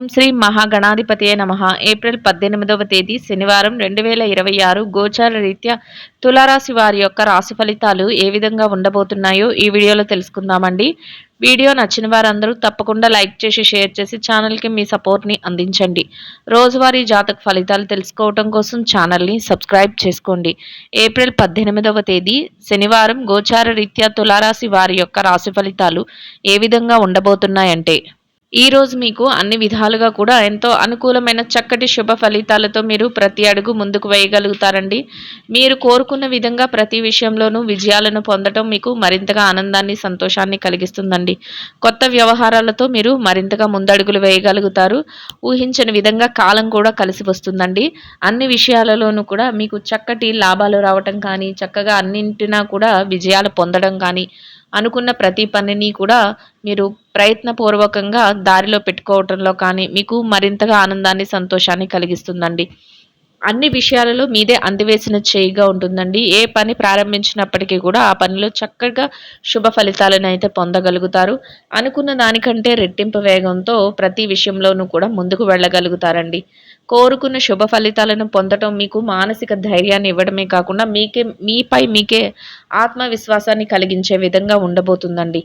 శ్రీ మహాగణాధిపతియే నమః. ఏప్రిల్ 18వ తేదీ శనివారం 2026 గోచార రీత్యా తులారాశి వారి యొక్క రాశి ఫలితాలు ఏ విధంగా ఉండబోతున్నాయో ఈ వీడియోలో తెలుసుకుందామండి. వీడియో నచ్చిన వారందరూ తప్పకుండా లైక్ చేసి, షేర్ చేసి ఛానల్‌కి మీ సపోర్ట్‌ని అందించండి. రోజువారీ జాతక ఫలితాలు తెలుసుకోవటం కోసం ఛానల్‌ని సబ్స్క్రైబ్ చేసుకోండి. ఏప్రిల్ 18వ తేదీ శనివారం గోచార రీత్యా తులారాశి వారి యొక్క రాశి ఫలితాలు ఏ విధంగా ఉండబోతున్నాయంటే, ఈ రోజు మీకు అన్ని విధాలుగా కూడా ఎంతో అనుకూలమైన చక్కటి శుభ ఫలితాలతో మీరు ప్రతి అడుగు ముందుకు వేయగలుగుతారండి. మీరు కోరుకున్న విధంగా ప్రతి విషయంలోనూ విజయాలను పొందటం మీకు మరింతగా ఆనందాన్ని, సంతోషాన్ని కలిగిస్తుందండి. కొత్త వ్యవహారాలతో మీరు మరింతగా ముందడుగులు వేయగలుగుతారు. ఊహించని విధంగా కాలం కూడా కలిసి వస్తుందండి. అన్ని విషయాలలోనూ కూడా మీకు చక్కటి లాభాలు రావటం కానీ, చక్కగా అన్నింటినా కూడా విజయాలు పొందడం కానీ, అనుకున్న ప్రతి పనిని కూడా మీరు ప్రయత్నపూర్వకంగా దారిలో పెట్టుకోవటంలో కానీ మీకు మరింతగా ఆనందాన్ని, సంతోషాన్ని కలిగిస్తుందండి. అన్ని విషయాలలో మీదే అందివేసిన చేయిగా ఉంటుందండి. ఏ పని ప్రారంభించినప్పటికీ కూడా ఆ పనిలో చక్కగా శుభ ఫలితాలను అయితే పొందగలుగుతారు. అనుకున్న దానికంటే రెట్టింపు వేగంతో ప్రతి విషయంలోనూ కూడా ముందుకు వెళ్ళగలుగుతారండి. కోరుకున్న శుభ ఫలితాలను పొందటం మీకు మానసిక ధైర్యాన్ని ఇవ్వడమే కాకుండా మీపై మీకే ఆత్మవిశ్వాసాన్ని కలిగించే విధంగా ఉండబోతుందండి.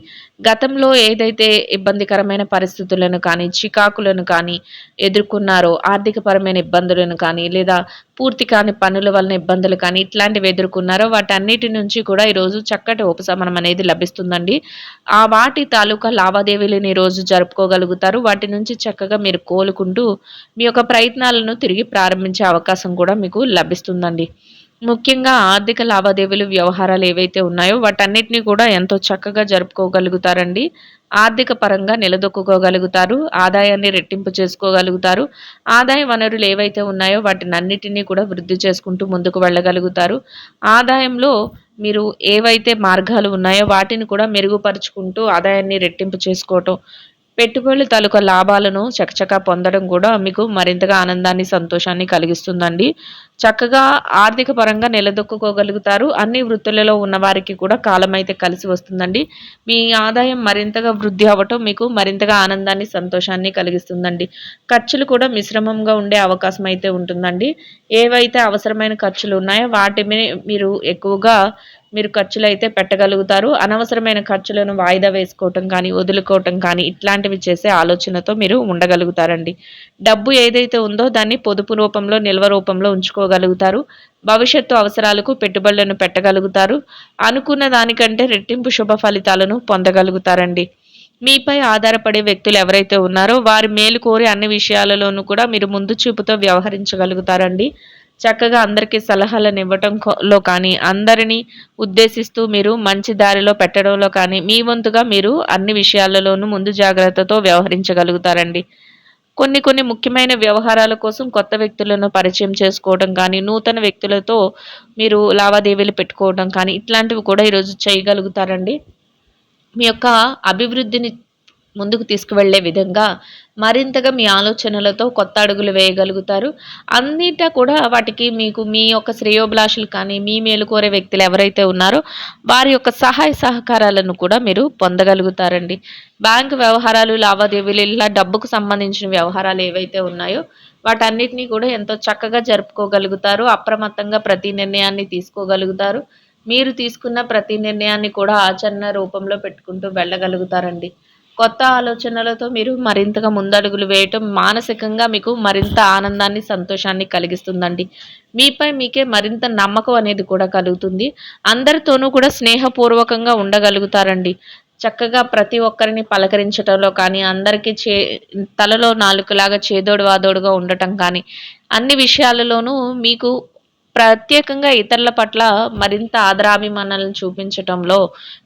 గతంలో ఏదైతే ఇబ్బందికరమైన పరిస్థితులను కానీ, చికాకులను కానీ ఎదుర్కొన్నారో, ఆర్థికపరమైన ఇబ్బందులను కానీ, లేదా పూర్తి కాని పనుల వలన ఇబ్బందులు కానీ, ఇట్లాంటివి ఎదుర్కొన్నారో వాటన్నిటి నుంచి కూడా ఈరోజు చక్కటి ఉపశమనం అనేది లభిస్తుందండి. ఆ వాటి తాలూకా లావాదేవీలను ఈరోజు జరుపుకోగలుగుతారు. వాటి నుంచి చక్కగా మీరు కోలుకుంటూ మీ యొక్క ప్రయత్నాలను తిరిగి ప్రారంభించే అవకాశం కూడా మీకు లభిస్తుందండి. ముఖ్యంగా ఆర్థిక లావాదేవీలు, వ్యవహారాలు ఏవైతే ఉన్నాయో వాటన్నిటిని కూడా ఎంతో చక్కగా జరుపుకోగలుగుతారండి. ఆర్థిక పరంగా నిలదొక్కుకోగలుగుతారు. ఆదాయాన్ని రెట్టింపు చేసుకోగలుగుతారు. ఆదాయ వనరులు ఏవైతే ఉన్నాయో వాటినన్నిటినీ కూడా వృద్ధి చేసుకుంటూ ముందుకు వెళ్ళగలుగుతారు. ఆదాయంలో మీరు ఏవైతే మార్గాలు ఉన్నాయో వాటిని కూడా మెరుగుపరుచుకుంటూ ఆదాయాన్ని రెట్టింపు చేసుకోవటం, పెట్టుబడుల తాలూకా లాభాలను చకచకా పొందడం కూడా మీకు మరింతగా ఆనందాన్ని, సంతోషాన్ని కలిగిస్తుందండి. చక్కగా ఆర్థిక పరంగా నిలదొక్కుకోగలుగుతారు. అన్ని వృత్తులలో ఉన్నవారికి కూడా కాలమైతే కలిసి వస్తుందండి. మీ ఆదాయం మరింతగా వృద్ధి అవ్వటం మీకు మరింతగా ఆనందాన్ని, సంతోషాన్ని కలిగిస్తుందండి. ఖర్చులు కూడా మిశ్రమంగా ఉండే అవకాశం అయితే ఉంటుందండి. ఏవైతే అవసరమైన ఖర్చులు ఉన్నాయో వాటి మీరు ఎక్కువగా ఖర్చులైతే పెట్టగలుగుతారు. అనవసరమైన ఖర్చులను వాయిదా వేసుకోవటం కానీ, వదులుకోవటం కానీ ఇట్లాంటివి చేసే ఆలోచనతో మీరు ఉండగలుగుతారండి. డబ్బు ఏదైతే ఉందో దాన్ని పొదుపు రూపంలో, నిల్వ రూపంలో ఉంచుకోగలుగుతారు. భవిష్యత్తు అవసరాలకు పెట్టుబడులను పెట్టగలుగుతారు. అనుకున్న దానికంటే రెట్టింపు శుభ ఫలితాలను పొందగలుగుతారండి. మీపై ఆధారపడే వ్యక్తులు ఎవరైతే ఉన్నారో వారి మేలు కోరి అన్ని విషయాలలోనూ కూడా మీరు ముందు చూపుతో వ్యవహరించగలుగుతారండి. చక్కగా అందరికీ సలహాలను ఇవ్వటంలో కానీ, అందరినీ ఉద్దేశిస్తూ మీరు మంచి దారిలో పెట్టడంలో కానీ, మీ వంతుగా మీరు అన్ని విషయాలలోనూ ముందు జాగ్రత్తతో వ్యవహరించగలుగుతారండి. కొన్ని కొన్ని ముఖ్యమైన వ్యవహారాల కోసం కొత్త వ్యక్తులను పరిచయం చేసుకోవడం కానీ, నూతన వ్యక్తులతో మీరు లావాదేవీలు పెట్టుకోవడం కానీ, ఇట్లాంటివి కూడా ఈరోజు చేయగలుగుతారండి. మీ యొక్క అభివృద్ధిని ముందుకు తీసుకువెళ్ళే విధంగా మరింతగా మీ ఆలోచనలతో కొత్త అడుగులు వేయగలుగుతారు. అన్నిటా కూడా వాటికి మీకు మీ యొక్క శ్రేయోభిలాషులు కానీ, మీ మేలు కోరే వ్యక్తులు ఎవరైతే ఉన్నారో వారి యొక్క సహాయ సహకారాలను కూడా మీరు పొందగలుగుతారండి. బ్యాంకు వ్యవహారాలు, లావాదేవీలు ఇలా డబ్బుకు సంబంధించిన వ్యవహారాలు ఏవైతే ఉన్నాయో వాటన్నిటిని కూడా ఎంతో చక్కగా జరుపుకోగలుగుతారు. అప్రమత్తంగా ప్రతి నిర్ణయాన్ని తీసుకోగలుగుతారు. మీరు తీసుకున్న ప్రతి నిర్ణయాన్ని కూడా ఆచరణ రూపంలో పెట్టుకుంటూ వెళ్ళగలుగుతారండి. కొత్త ఆలోచనలతో మీరు మరింతగా ముందడుగులు వేయటం మానసికంగా మీకు మరింత ఆనందాన్ని, సంతోషాన్ని కలిగిస్తుందండి. మీపై మీకే మరింత నమ్మకం అనేది కూడా కలుగుతుంది. అందరితోనూ కూడా స్నేహపూర్వకంగా ఉండగలుగుతారండి. చక్కగా ప్రతి ఒక్కరిని పలకరించటంలో కానీ, అందరికీ తలలో నాలుకలాగా చేదోడు వాదోడుగా ఉండటం కానీ, అన్ని విషయాలలోనూ మీకు ప్రత్యేకంగా ఇతరుల పట్ల మరింత ఆదరాభిమానాలను చూపించటంలో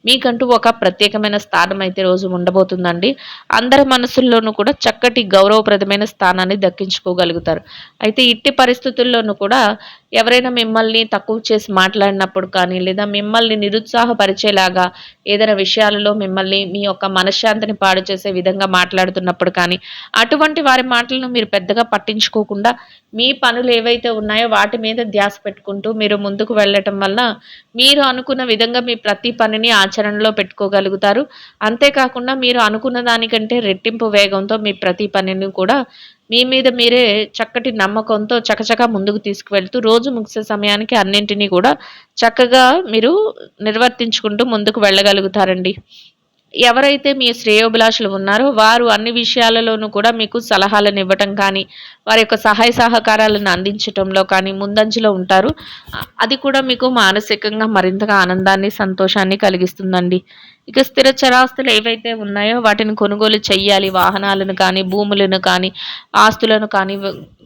మీకంటూ ఒక ప్రత్యేకమైన స్థానం అయితే రోజు ఉండబోతుందండి. అందరి మనసుల్లోనూ కూడా చక్కటి గౌరవప్రదమైన స్థానాన్ని దక్కించుకోగలుగుతారు. అయితే ఇట్టి పరిస్థితుల్లోనూ కూడా ఎవరైనా మిమ్మల్ని తక్కువ చేసి మాట్లాడినప్పుడు కానీ, లేదా మిమ్మల్ని నిరుత్సాహపరిచేలాగా ఏదైనా విషయాలలో మిమ్మల్ని మీ యొక్క మనశ్శాంతిని పాడు చేసే విధంగా మాట్లాడుతున్నప్పుడు కానీ, అటువంటి వారి మాటలను మీరు పెద్దగా పట్టించుకోకుండా మీ పనులు ఏవైతే ఉన్నాయో వాటి మీద ధ్యాస పెట్టుకుంటూ మీరు ముందుకు వెళ్ళటం వల్ల మీరు అనుకున్న విధంగా మీ ప్రతి పనిని ఆచరణలో పెట్టుకోగలుగుతారు. అంతేకాకుండా మీరు అనుకున్న దానికంటే రెట్టింపు వేగంతో మీ ప్రతి పనిని కూడా మీ మీద మీరే చక్కటి నమ్మకంతో చకచకా ముందుకు తీసుకువెళ్తూ రోజు ముగిసే సమయానికి అన్నింటినీ కూడా చక్కగా మీరు నిర్వర్తించుకుంటూ ముందుకు వెళ్ళగలుగుతారండి. ఎవరైతే మీ శ్రేయోభిలాషులు ఉన్నారో వారు అన్ని విషయాలలోనూ కూడా మీకు సలహాలను ఇవ్వటం కానీ, వారి యొక్క సహాయ సహకారాలను అందించటంలో కానీ ముందంజలో ఉంటారు. అది కూడా మీకు మానసికంగా మరింతగా ఆనందాన్ని, సంతోషాన్ని కలిగిస్తుందండి. ఇక స్థిర చరాస్తులు ఏవైతే ఉన్నాయో వాటిని కొనుగోలు చెయ్యాలి. వాహనాలను కానీ, భూములను కానీ, ఆస్తులను కానీ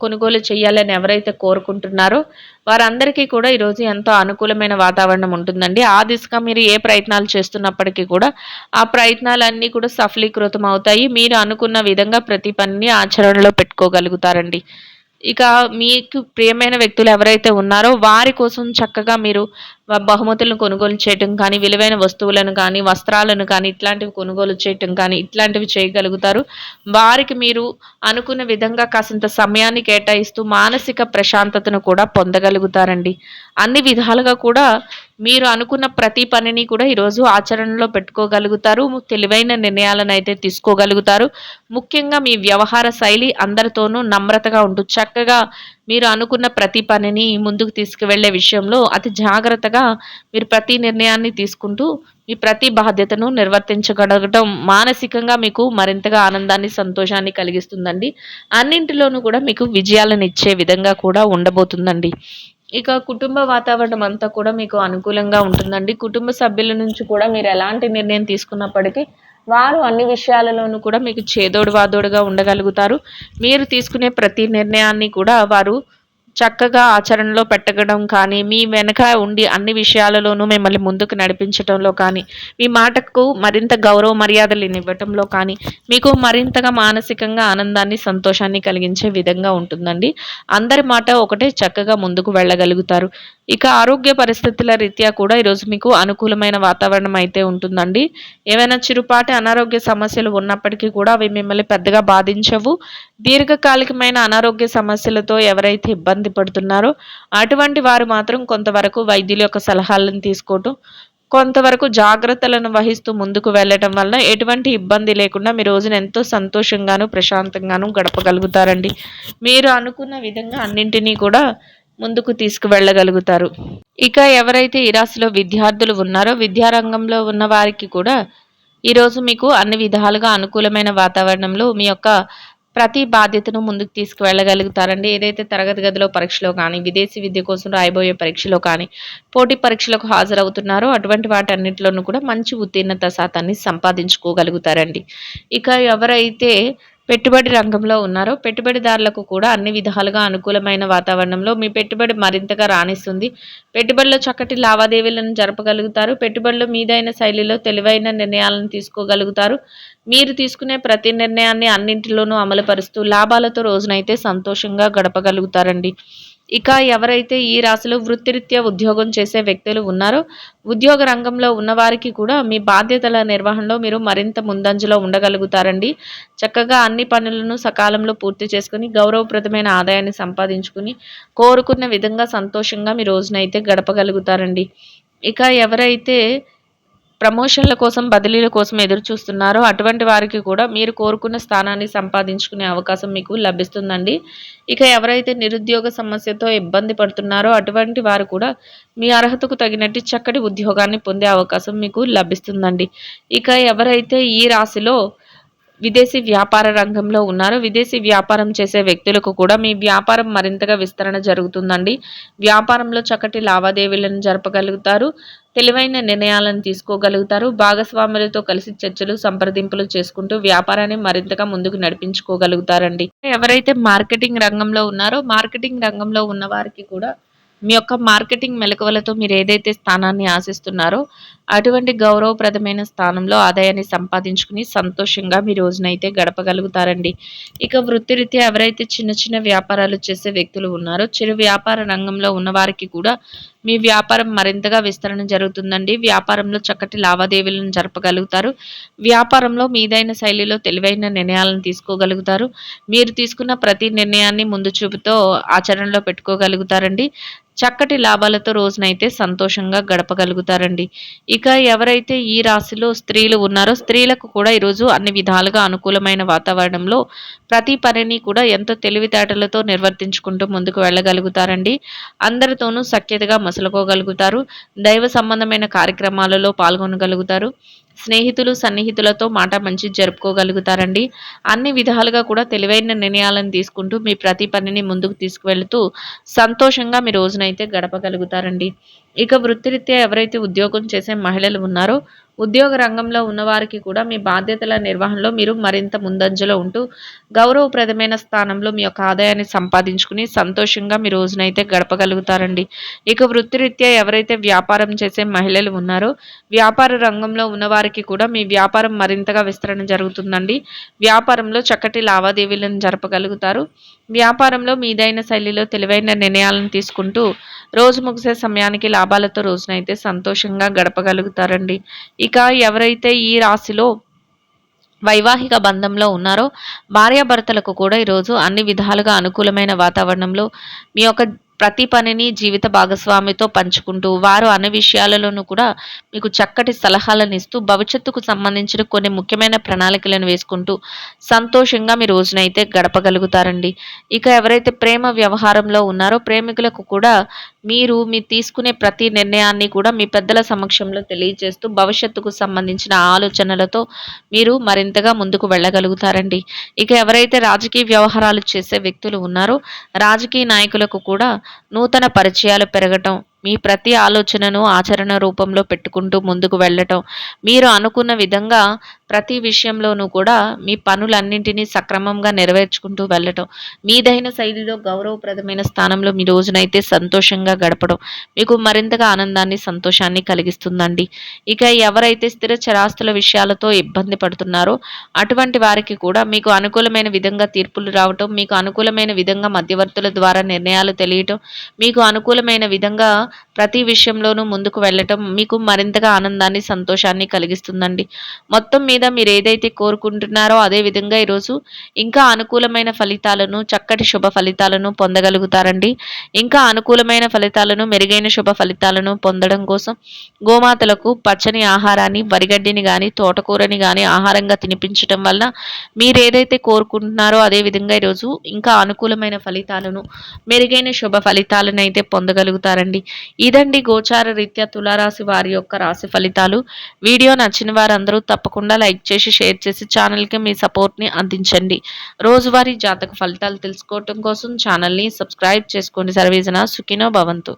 కొనుగోలు చేయాలని ఎవరైతే కోరుకుంటున్నారో వారందరికీ కూడా ఈరోజు ఎంతో అనుకూలమైన వాతావరణం ఉంటుందండి. ఆ దిశగా మీరు ఏ ప్రయత్నాలు చేస్తున్నప్పటికీ కూడా ఆ ప్రయత్నాలన్నీ కూడా సఫలీకృతం అవుతాయి. మీరు అనుకున్న విధంగా ప్రతి పనిని ఆచరణలో పెట్టుకోగలుగుతారండి. ఇక మీకు ప్రియమైన వ్యక్తులు ఎవరైతే ఉన్నారో వారి కోసం చక్కగా మీరు బహుమతులను కొనుగోలు చేయటం కానీ, విలువైన వస్తువులను కానీ, వస్త్రాలను కానీ ఇట్లాంటివి కొనుగోలు చేయటం కానీ ఇట్లాంటివి చేయగలుగుతారు. వారికి మీరు అనుకున్న విధంగా కాసింత సమయాన్ని కేటాయిస్తూ మానసిక ప్రశాంతతను కూడా పొందగలుగుతారండి. అన్ని విధాలుగా కూడా మీరు అనుకున్న ప్రతి పనిని కూడా ఈరోజు ఆచరణలో పెట్టుకోగలుగుతారు. తెలివైన నిర్ణయాలనైతే తీసుకోగలుగుతారు. ముఖ్యంగా మీ వ్యవహార శైలి అందరితోనూ నమ్రతగా ఉంటూ చక్కగా మీరు అనుకున్న ప్రతి పనిని ముందుకు తీసుకువెళ్ళే విషయంలో అతి జాగ్రత్తగా మీరు ప్రతి నిర్ణయాన్ని తీసుకుంటూ మీ ప్రతి బాధ్యతను నిర్వర్తించగలగడం మానసికంగా మీకు మరింతగా ఆనందాన్ని, సంతోషాన్ని కలిగిస్తుందండి. అన్నింటిలోనూ కూడా మీకు విజయాలను ఇచ్చే విధంగా కూడా ఉండబోతుందండి. ఇక కుటుంబ వాతావరణం అంతా కూడా మీకు అనుకూలంగా ఉంటుందండి. కుటుంబ సభ్యుల నుంచి కూడా మీరు ఎలాంటి నిర్ణయం తీసుకున్నప్పటికీ వారు అన్ని విషయాలలోనూ కూడా మీకు చేదోడు వాదోడుగా ఉండగలుగుతారు. మీరు తీసుకునే ప్రతి నిర్ణయాన్ని కూడా వారు చక్కగా ఆచరణలో పెట్టడం కానీ, మీ వెనక ఉండి అన్ని విషయాలలోనూ మిమ్మల్ని ముందుకు నడిపించటంలో కానీ, మీ మాటకు మరింత గౌరవ మర్యాదలనివ్వటంలో కానీ, మీకు మరింతగా మానసికంగా ఆనందాన్ని, సంతోషాన్ని కలిగించే విధంగా ఉంటుందండి. అందరి మాట ఒకటే చక్కగా ముందుకు వెళ్ళగలుగుతారు. ఇక ఆరోగ్య పరిస్థితుల రీత్యా కూడా ఈరోజు మీకు అనుకూలమైన వాతావరణం అయితే ఉంటుందండి. ఏవైనా చిరుపాటి అనారోగ్య సమస్యలు ఉన్నప్పటికీ కూడా అవి మిమ్మల్ని పెద్దగా బాధించవు. దీర్ఘకాలికమైన అనారోగ్య సమస్యలతో ఎవరైతే ఇబ్బంది పడుతున్నారో అటువంటి వారు మాత్రం కొంతవరకు వైద్యుల యొక్క సలహాలను తీసుకోవటం, కొంతవరకు జాగ్రత్తలను వహిస్తూ ముందుకు వెళ్ళటం వల్ల ఎటువంటి ఇబ్బంది లేకుండా మీ రోజున ఎంతో సంతోషంగాను, ప్రశాంతంగాను గడపగలుగుతారండి. మీరు అనుకున్న విధంగా అన్నింటినీ కూడా ముందుకు తీసుకువెళ్ళగలుగుతారు. ఇక ఎవరైతే ఈ రాశిలో విద్యార్థులు ఉన్నారో విద్యారంగంలో ఉన్న వారికి కూడా ఈరోజు మీకు అన్ని విధాలుగా అనుకూలమైన వాతావరణంలో మీ యొక్క ప్రతి బాధ్యతను ముందుకు తీసుకువెళ్ళగలుగుతారండి. ఏదైతే తరగతి గదిలో పరీక్షలో కానీ, విదేశీ విద్య కోసం రాయబోయే పరీక్షలో కానీ, పోటీ పరీక్షలకు హాజరవుతున్నారో అటువంటి వాటన్నిటిలోనూ కూడా మంచి ఉత్తీర్ణత శాతాన్ని సంపాదించుకోగలుగుతారండి. ఇక ఎవరైతే పెట్టుబడి రంగంలో ఉన్నారో పెట్టుబడిదారులకు కూడా అన్ని విధాలుగా అనుకూలమైన వాతావరణంలో మీ పెట్టుబడి మరింతగా రాణిస్తుంది. పెట్టుబడిలో చక్కటి లావాదేవీలను జరపగలుగుతారు. పెట్టుబడిలో మీదైన శైలిలో తెలివైన నిర్ణయాలను తీసుకోగలుగుతారు. మీరు తీసుకునే ప్రతి నిర్ణయాన్ని అన్నింటిలోనూ అమలుపరుస్తూ లాభాలతో రోజునైతే సంతోషంగా గడపగలుగుతారండి. ఇక ఎవరైతే ఈ రాశిలో వృత్తిరీత్యా ఉద్యోగం చేసే వ్యక్తులు ఉన్నారో ఉద్యోగ రంగంలో ఉన్నవారికి కూడా మీ బాధ్యతల నిర్వహణలో మీరు మరింత ముందంజలో ఉండగలుగుతారండి. చక్కగా అన్ని పనులను సకాలంలో పూర్తి చేసుకుని గౌరవప్రదమైన ఆదాయాన్ని సంపాదించుకుని కోరుకున్న విధంగా సంతోషంగా మీ రోజునైతే గడపగలుగుతారండి. ఇక ఎవరైతే ప్రమోషన్ల కోసం, బదిలీల కోసం ఎదురు చూస్తున్నారో అటువంటి వారికి కూడా మీరు కోరుకున్న స్థానాన్ని సంపాదించుకునే అవకాశం మీకు లభిస్తుందండి. ఇక ఎవరైతే నిరుద్యోగ సమస్యతో ఇబ్బంది పడుతున్నారో అటువంటి వారు కూడా మీ అర్హతకు తగినట్టు చక్కటి ఉద్యోగాన్ని పొందే అవకాశం మీకు లభిస్తుందండి. ఇక ఎవరైతే ఈ రాశిలో విదేశీ వ్యాపార రంగంలో ఉన్నారో విదేశీ వ్యాపారం చేసే వ్యక్తులకు కూడా మీ వ్యాపారం మరింతగా విస్తరణ జరుగుతుందండి. వ్యాపారంలో చక్కటి లావాదేవీలను జరపగలుగుతారు. తెలివైన నిర్ణయాలను తీసుకోగలుగుతారు. భాగస్వాములతో కలిసి చర్చలు, సంప్రదింపులు చేసుకుంటూ వ్యాపారాన్ని మరింతగా ముందుకు నడిపించుకోగలుగుతారండి. ఎవరైతే మార్కెటింగ్ రంగంలో ఉన్నారో మార్కెటింగ్ రంగంలో ఉన్న వారికి కూడా మీ యొక్క మార్కెటింగ్ మెలకువలతో మీరు ఏదైతే స్థానాన్ని ఆశిస్తున్నారో అటువంటి గౌరవప్రదమైన స్థానంలో ఆదాయాన్ని సంపాదించుకుని సంతోషంగా మీ రోజునైతే గడపగలుగుతారండి. ఇక వృత్తిరీత్యా ఎవరైతే చిన్న చిన్న వ్యాపారాలు చేసే వ్యక్తులు ఉన్నారో చిరు వ్యాపార రంగంలో ఉన్నవారికి కూడా మీ వ్యాపారం మరింతగా విస్తరణ జరుగుతుందండి. వ్యాపారంలో చక్కటి లావాదేవీలను జరపగలుగుతారు. వ్యాపారంలో మీదైన శైలిలో తెలివైన నిర్ణయాలను తీసుకోగలుగుతారు. మీరు తీసుకున్న ప్రతి నిర్ణయాన్ని ముందు చూపుతో ఆచరణలో పెట్టుకోగలుగుతారండి. చక్కటి లాభాలతో రోజునైతే సంతోషంగా గడపగలుగుతారండి. ఇక ఎవరైతే ఈ రాశిలో స్త్రీలు ఉన్నారో స్త్రీలకు కూడా ఈరోజు అన్ని విధాలుగా అనుకూలమైన వాతావరణంలో ప్రతి పనిని కూడా ఎంతో తెలివితేటలతో నిర్వర్తించుకుంటూ ముందుకు వెళ్ళగలుగుతారండి. అందరితోనూ సఖ్యతగా మసలుకోగలుగుతారు. దైవ సంబంధమైన కార్యక్రమాలలో పాల్గొనగలుగుతారు. స్నేహితులు, సన్నిహితులతో మాట మంచి జరుపుకోగలుగుతారండి. అన్ని విధాలుగా కూడా తెలివైన నిర్ణయాలను తీసుకుంటూ మీ ప్రతి పనిని ముందుకు తీసుకువెళుతూ సంతోషంగా మీ రోజునైతే గడపగలుగుతారండి. ఇక వృత్తిరీత్యా ఎవరైతే ఉద్యోగం చేసే మహిళలు ఉన్నారో ఉద్యోగ రంగంలో ఉన్నవారికి కూడా మీ బాధ్యతల నిర్వహణలో మీరు మరింత ముందంజలో ఉంటూ గౌరవప్రదమైన స్థానంలో మీ యొక్క ఆదాయాన్ని సంపాదించుకుని సంతోషంగా మీ రోజునైతే గడపగలుగుతారండి. ఇక వృత్తిరీత్యా ఎవరైతే వ్యాపారం చేసే మహిళలు ఉన్నారో వ్యాపార రంగంలో ఉన్నవారికి కూడా మీ వ్యాపారం మరింతగా విస్తరణ జరుగుతుందండి. వ్యాపారంలో చక్కటి లావాదేవీలను జరపగలుగుతారు. వ్యాపారంలో మీదైన శైలిలో తెలివైన నిర్ణయాలను తీసుకుంటూ రోజు ముగిసే సమయానికి లాభాలతో రోజునైతే సంతోషంగా గడపగలుగుతారండి. ఇక ఎవరైతే ఈ రాశిలో వైవాహిక బంధంలో ఉన్నారో భార్యాభర్తలకు కూడా ఈరోజు అన్ని విధాలుగా అనుకూలమైన వాతావరణంలో మీ యొక్క ప్రతి పనిని జీవిత భాగస్వామితో పంచుకుంటూ వారు అన్ని విషయాలలోనూ కూడా మీకు చక్కటి సలహాలను ఇస్తూ భవిష్యత్తుకు సంబంధించిన కొన్ని ముఖ్యమైన ప్రణాళికలను వేసుకుంటూ సంతోషంగా మీ రోజునైతే గడపగలుగుతారండి. ఇక ఎవరైతే ప్రేమ వ్యవహారంలో ఉన్నారో ప్రేమికులకు కూడా మీరు తీసుకునే ప్రతి నిర్ణయాన్ని కూడా మీ పెద్దల సమక్షంలో తెలియజేస్తూ భవిష్యత్తుకు సంబంధించిన ఆలోచనలతో మీరు మరింతగా ముందుకు వెళ్ళగలుగుతారండి. ఇక ఎవరైతే రాజకీయ వ్యవహారాలు చేసే వ్యక్తులు ఉన్నారో రాజకీయ నాయకులకు కూడా నూతన పరిచయాలు పెరగటం, మీ ప్రతి ఆలోచనను ఆచరణ రూపంలో పెట్టుకుంటూ ముందుకు వెళ్ళటం, మీరు అనుకున్న విధంగా ప్రతి విషయంలోనూ కూడా మీ పనులన్నింటినీ సక్రమంగా నెరవేర్చుకుంటూ వెళ్ళటం, మీదైన శైలిలో గౌరవప్రదమైన స్థానంలో మీ రోజునైతే సంతోషంగా గడపడం మీకు మరింతగా ఆనందాన్ని, సంతోషాన్ని కలిగిస్తుందండి. ఇక ఎవరైతే స్థిర చరాస్తుల విషయాలతో ఇబ్బంది పడుతున్నారో అటువంటి వారికి కూడా మీకు అనుకూలమైన విధంగా తీర్పులు రావటం, మీకు అనుకూలమైన విధంగా మధ్యవర్తుల ద్వారా నిర్ణయాలు తెలియటం, మీకు అనుకూలమైన విధంగా ప్రతి విషయంలోనూ ముందుకు వెళ్ళటం మీకు మరింతగా ఆనందాన్ని, సంతోషాన్ని కలిగిస్తుందండి. మొత్తం మీద మీరు ఏదైతే కోరుకుంటున్నారో అదే విధంగా ఈరోజు ఇంకా అనుకూలమైన ఫలితాలను, చక్కటి శుభ ఫలితాలను పొందగలుగుతారండి. ఇంకా అనుకూలమైన ఫలితాలను, మెరుగైన శుభ ఫలితాలను పొందడం కోసం గోమాతలకు పచ్చని ఆహారాన్ని, వరిగడ్డిని గాని, తోటకూరని గాని ఆహారంగా తినిపించటం వల్ల మీరు ఏదైతే కోరుకుంటున్నారో అదే విధంగా ఈరోజు ఇంకా అనుకూలమైన ఫలితాలను, మెరుగైన శుభ ఫలితాలను అయితే పొందగలుగుతారండి. ఇదండి గోచార రీత్యా తులారాశి వారి యొక్క రాశి ఫలితాలు. వీడియో నచ్చిన వారందరూ తప్పకుండా లైక్ చేసి, షేర్ చేసి ఛానల్కి మీ సపోర్ట్ని అందించండి. రోజువారీ జాతక ఫలితాలు తెలుసుకోవటం కోసం ఛానల్ని సబ్స్క్రైబ్ చేసుకోండి. సర్వేజన సుఖినో భవంతు.